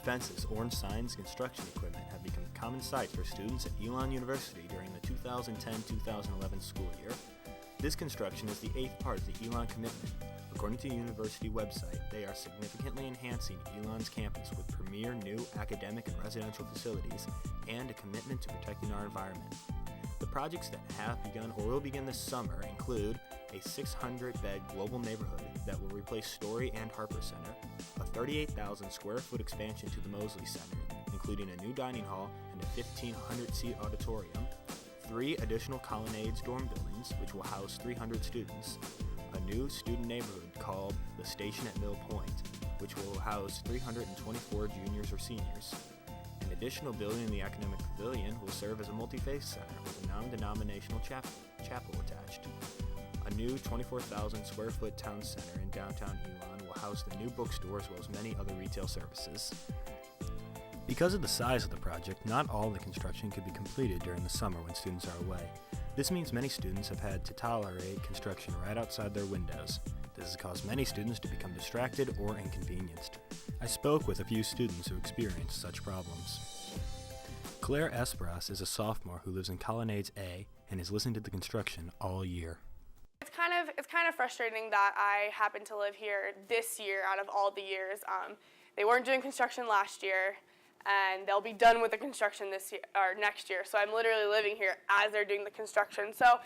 fences, orange signs, and construction equipment have become a common sight for students at Elon University during the 2010-2011 school year. This construction is the 8th part of the Elon commitment. According to the university website, they are significantly enhancing Elon's campus with premier new academic and residential facilities and a commitment to protecting our environment. The projects that have begun or will begin this summer include a 600-bed global neighborhood that will replace Story and Harper Center, a 38,000 square foot expansion to the Mosley Center, including a new dining hall and a 1,500-seat auditorium, 3 additional colonnades dorm buildings, which will house 300 students, a new student neighborhood called the Station at Mill Point, which will house 324 juniors or seniors. An additional building in the academic pavilion will serve as a multi-faith center with a non-denominational chapel attached. A new 24,000 square foot town center in downtown Elon will house the new bookstore as well as many other retail services. Because of the size of the project, not all of the construction could be completed during the summer when students are away. This means many students have had to tolerate construction right outside their windows. This has caused many students to become distracted or inconvenienced. I spoke with a few students who experienced such problems. Claire Esperas is a sophomore who lives in Colonnades A and has listened to the construction all year. It's kind of frustrating that I happen to live here this year out of all the years. They weren't doing construction last year, and they'll be done with the construction this year or next year. So I'm literally living here as they're doing the construction. So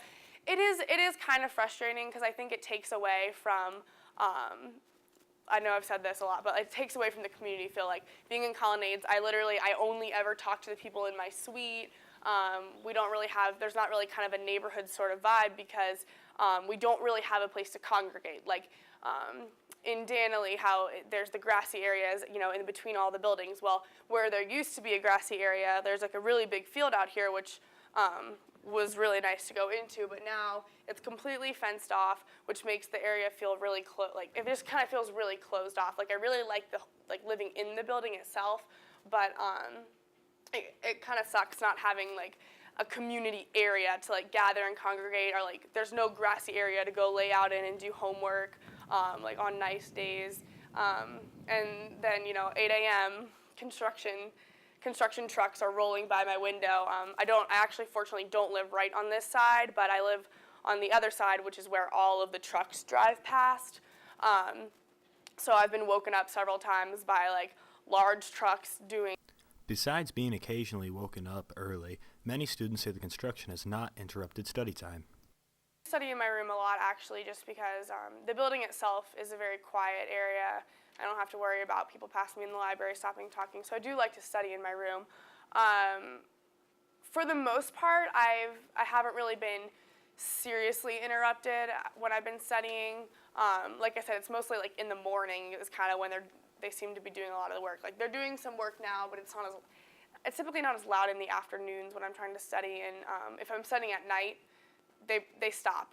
it is kind of frustrating because I think it takes away from. I know I've said this a lot, but it takes away from the community feel. Like being in Colonnades, I only ever talk to the people in my suite. There's not really kind of a neighborhood sort of vibe because we don't really have a place to congregate. Like in Danley, how there's the grassy areas, in between all the buildings. Well, where there used to be a grassy area, there's like a really big field out here, which was really nice to go into, but now it's completely fenced off, which makes the area feel really it just kind of feels really closed off. Like I really like living in the building itself, but it kind of sucks not having like a community area to like gather and congregate, or like there's no grassy area to go lay out in and do homework like on nice days. And then 8 a.m. construction trucks are rolling by my window. I actually fortunately don't live right on this side, but I live on the other side, which is where all of the trucks drive past. So I've been woken up several times by like large trucks doing. Besides being occasionally woken up early, many students say the construction has not interrupted study time. I study in my room a lot actually, just because the building itself is a very quiet area. I don't have to worry about people passing me in the library, stopping talking, so I do like to study in my room. For the most part, I haven't really been seriously interrupted when I've been studying. Like I said, it's mostly like in the morning is kind of when they seem to be doing a lot of the work. Like they're doing some work now, but it's typically not as loud in the afternoons when I'm trying to study, and if I'm studying at night, they stop.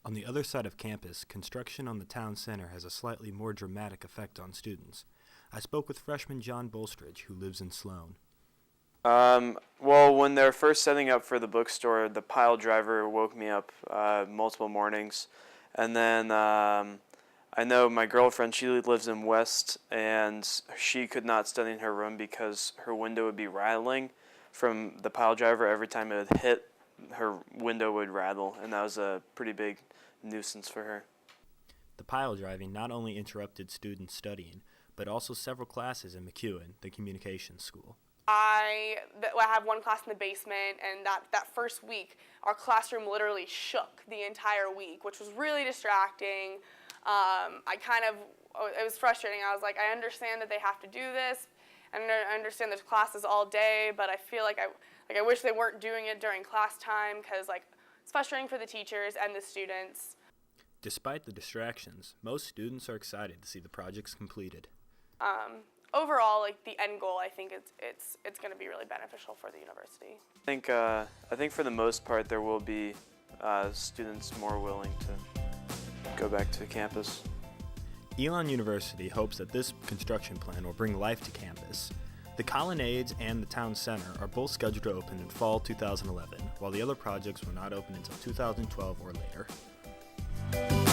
On the other side of campus, construction on the town center has a slightly more dramatic effect on students. I spoke with freshman John Bolstridge, who lives in Sloan. Well, when they're first setting up for the bookstore, the pile driver woke me up multiple mornings. And then I know my girlfriend, she lives in West, and she could not study in her room because her window would be rattling from the pile driver. Every time it would hit, her window would rattle, and that was a pretty big nuisance for her. The pile driving not only interrupted students studying, but also several classes in McEwen, the communications school. I have one class in the basement, and that first week, our classroom literally shook the entire week, which was really distracting. It was frustrating. I was like, I understand that they have to do this, and I understand there's classes all day, but I feel like I wish they weren't doing it during class time, because it's frustrating for the teachers and the students. Despite the distractions, most students are excited to see the projects completed. Overall, the end goal, I think it's going to be really beneficial for the university. I think for the most part there will be students more willing to go back to campus. Elon University hopes that this construction plan will bring life to campus. The Colonnades and the Town Center are both scheduled to open in fall 2011, while the other projects will not open until 2012 or later.